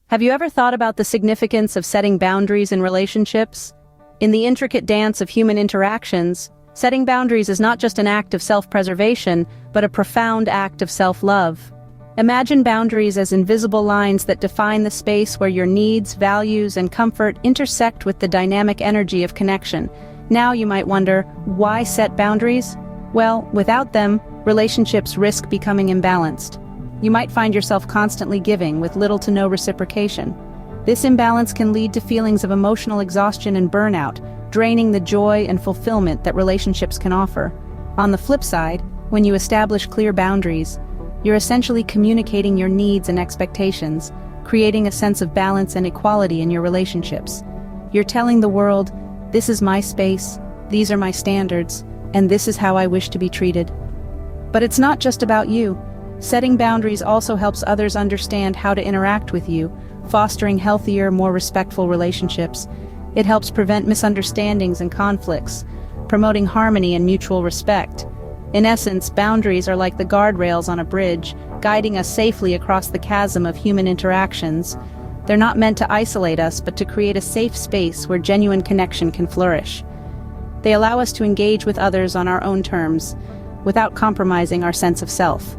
Have you ever thought about the significance of setting boundaries in relationships? In the intricate dance of human interactions, setting boundaries is not just an act of self-preservation, but a profound act of self-love. Imagine boundaries as invisible lines that define the space where your needs, values, and comfort intersect with the dynamic energy of connection. Now you might wonder, why set boundaries? Well, without them, relationships risk becoming imbalanced. You might find yourself constantly giving with little to no reciprocation. This imbalance can lead to feelings of emotional exhaustion and burnout, draining the joy and fulfillment that relationships can offer. On the flip side, when you establish clear boundaries, you're essentially communicating your needs and expectations, creating a sense of balance and equality in your relationships. You're telling the world, this is my space, these are my standards, and this is how I wish to be treated. But it's not just about you. Setting boundaries also helps others understand how to interact with you, fostering healthier, more respectful relationships. It helps prevent misunderstandings and conflicts, promoting harmony and mutual respect. In essence, boundaries are like the guardrails on a bridge, guiding us safely across the chasm of human interactions. They're not meant to isolate us, but to create a safe space where genuine connection can flourish. They allow us to engage with others on our own terms, without compromising our sense of self.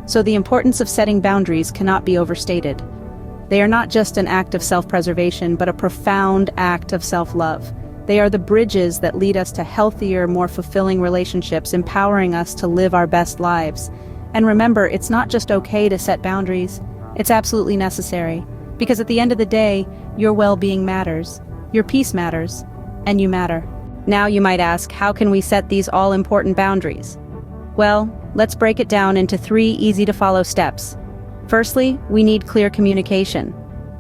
So the importance of setting boundaries cannot be overstated. They are not just an act of self-preservation, but a profound act of self-love. They are the bridges that lead us to healthier, more fulfilling relationships, empowering us to live our best lives. And remember, it's not just okay to set boundaries. It's absolutely necessary. Because at the end of the day, your well-being matters, your peace matters, and you matter. Now you might ask, how can we set these all-important boundaries? Well, let's break it down into 3 easy-to-follow steps. Firstly, we need clear communication.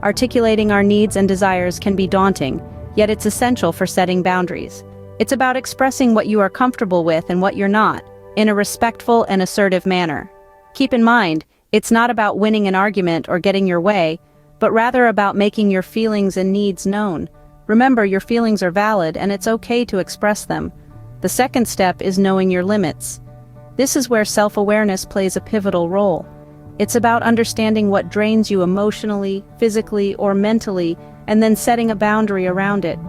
Articulating our needs and desires can be daunting, yet it's essential for setting boundaries. It's about expressing what you are comfortable with and what you're not, in a respectful and assertive manner. Keep in mind, it's not about winning an argument or getting your way, but rather about making your feelings and needs known. Remember, your feelings are valid and it's okay to express them. The second step is knowing your limits. This is where self-awareness plays a pivotal role. It's about understanding what drains you emotionally, physically, or mentally, and then setting a boundary around it.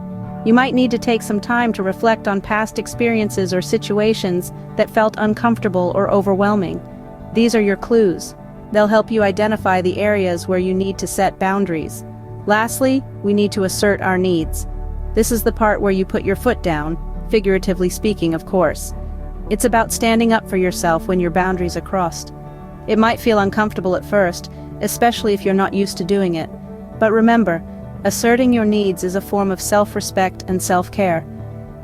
You might need to take some time to reflect on past experiences or situations that felt uncomfortable or overwhelming. These are your clues. They'll help you identify the areas where you need to set boundaries. Lastly, we need to assert our needs. This is the part where you put your foot down, figuratively speaking, of course. It's about standing up for yourself when your boundaries are crossed. It might feel uncomfortable at first, especially if you're not used to doing it. But remember, asserting your needs is a form of self-respect and self-care.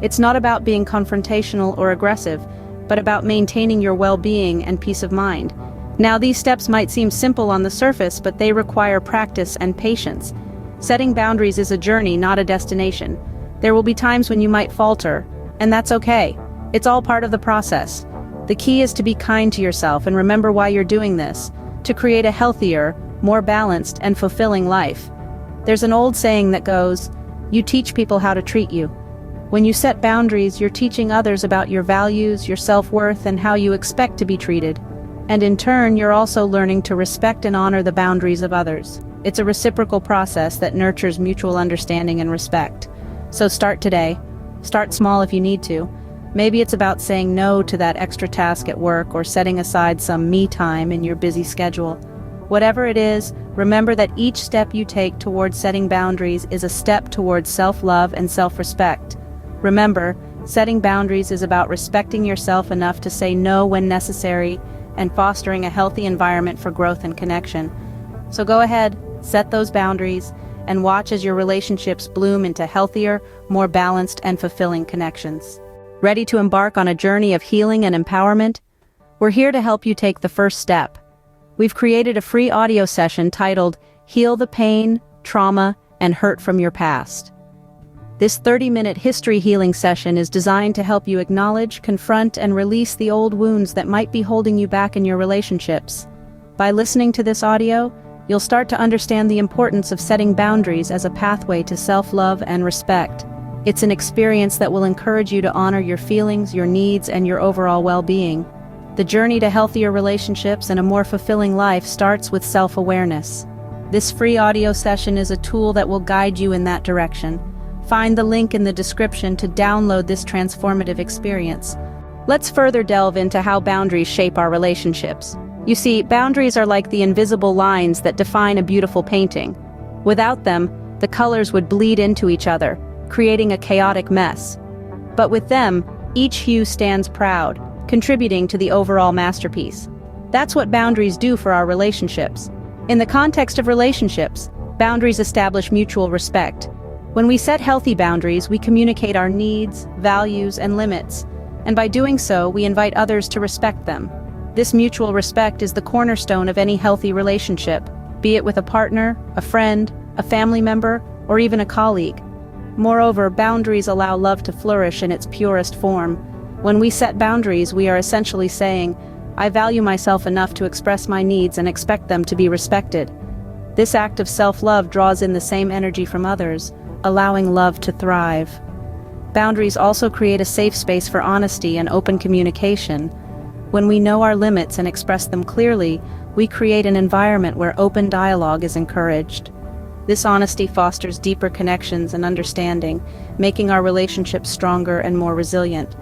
It's not about being confrontational or aggressive, but about maintaining your well-being and peace of mind. Now, these steps might seem simple on the surface, but they require practice and patience. Setting boundaries is a journey, not a destination. There will be times when you might falter, and that's okay. It's all part of the process. The key is to be kind to yourself and remember why you're doing this, to create a healthier, more balanced, and fulfilling life. There's an old saying that goes, you teach people how to treat you. When you set boundaries, you're teaching others about your values, your self-worth, and how you expect to be treated. And in turn, you're also learning to respect and honor the boundaries of others. It's a reciprocal process that nurtures mutual understanding and respect. So start today. Start small if you need to. Maybe it's about saying no to that extra task at work or setting aside some me time in your busy schedule. Whatever it is, remember that each step you take towards setting boundaries is a step towards self-love and self-respect. Remember, setting boundaries is about respecting yourself enough to say no when necessary and fostering a healthy environment for growth and connection. So go ahead, set those boundaries, and watch as your relationships bloom into healthier, more balanced, and fulfilling connections. Ready to embark on a journey of healing and empowerment? We're here to help you take the first step. We've created a free audio session titled Heal the Pain, Trauma, and Hurt from Your Past. This 30-minute history healing session is designed to help you acknowledge, confront, and release the old wounds that might be holding you back in your relationships. By listening to this audio, you'll start to understand the importance of setting boundaries as a pathway to self-love and respect. It's an experience that will encourage you to honor your feelings, your needs, and your overall well-being. The journey to healthier relationships and a more fulfilling life starts with self-awareness. This free audio session is a tool that will guide you in that direction. Find the link in the description to download this transformative experience. Let's further delve into how boundaries shape our relationships. You see, boundaries are like the invisible lines that define a beautiful painting. Without them, the colors would bleed into each other, creating a chaotic mess. But with them, each hue stands proud, contributing to the overall masterpiece. That's what boundaries do for our relationships. In the context of relationships, boundaries establish mutual respect. When we set healthy boundaries, we communicate our needs, values, and limits. And by doing so, we invite others to respect them. This mutual respect is the cornerstone of any healthy relationship, be it with a partner, a friend, a family member, or even a colleague. Moreover, boundaries allow love to flourish in its purest form. When we set boundaries, we are essentially saying, I value myself enough to express my needs and expect them to be respected. This act of self-love draws in the same energy from others, allowing love to thrive. Boundaries also create a safe space for honesty and open communication. When we know our limits and express them clearly, we create an environment where open dialogue is encouraged. This honesty fosters deeper connections and understanding, making our relationships stronger and more resilient.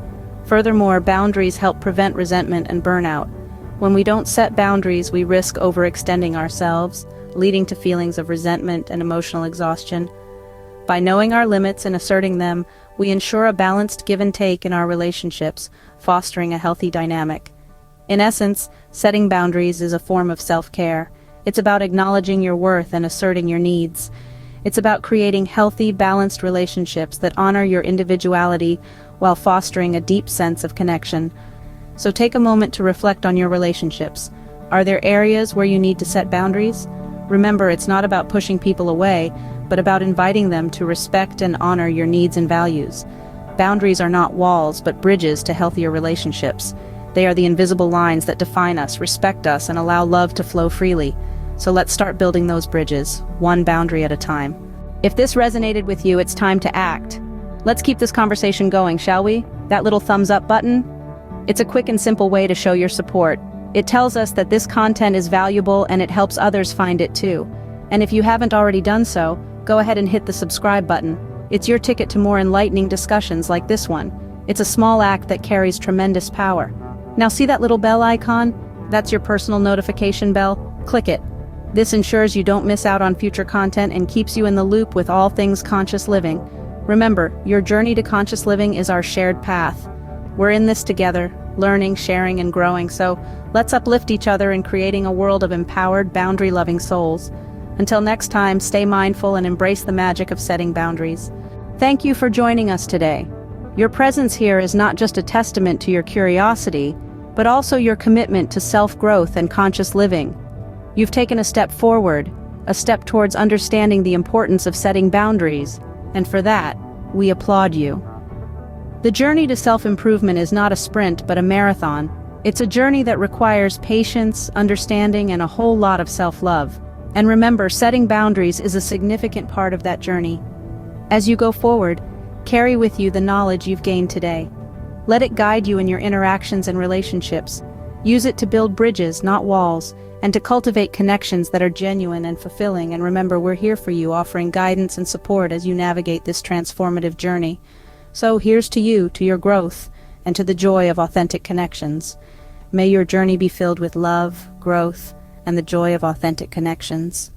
Furthermore, boundaries help prevent resentment and burnout. When we don't set boundaries, we risk overextending ourselves, leading to feelings of resentment and emotional exhaustion. By knowing our limits and asserting them, we ensure a balanced give and take in our relationships, fostering a healthy dynamic. In essence, setting boundaries is a form of self-care. It's about acknowledging your worth and asserting your needs. It's about creating healthy, balanced relationships that honor your individuality while fostering a deep sense of connection. So take a moment to reflect on your relationships. Are there areas where you need to set boundaries? Remember, it's not about pushing people away, but about inviting them to respect and honor your needs and values. Boundaries are not walls, but bridges to healthier relationships. They are the invisible lines that define us, respect us, and allow love to flow freely. So let's start building those bridges, one boundary at a time. If this resonated with you, it's time to act. Let's keep this conversation going, shall we? That little thumbs up button? It's a quick and simple way to show your support. It tells us that this content is valuable and it helps others find it too. And if you haven't already done so, go ahead and hit the subscribe button. It's your ticket to more enlightening discussions like this one. It's a small act that carries tremendous power. Now see that little bell icon? That's your personal notification bell. Click it. This ensures you don't miss out on future content and keeps you in the loop with all things conscious living. Remember, your journey to conscious living is our shared path. We're in this together, learning, sharing, and growing, so let's uplift each other in creating a world of empowered, boundary-loving souls. Until next time, stay mindful and embrace the magic of setting boundaries. Thank you for joining us today. Your presence here is not just a testament to your curiosity, but also your commitment to self-growth and conscious living. You've taken a step forward, a step towards understanding the importance of setting boundaries, and for that, we applaud you. The journey to self-improvement is not a sprint, but a marathon. It's a journey that requires patience, understanding, and a whole lot of self-love. And remember, setting boundaries is a significant part of that journey. As you go forward, carry with you the knowledge you've gained today. Let it guide you in your interactions and relationships. Use it to build bridges, not walls, and to cultivate connections that are genuine and fulfilling. And remember, we're here for you, offering guidance and support as you navigate this transformative journey. So here's to you, to your growth, and to the joy of authentic connections. May your journey be filled with love, growth, and the joy of authentic connections.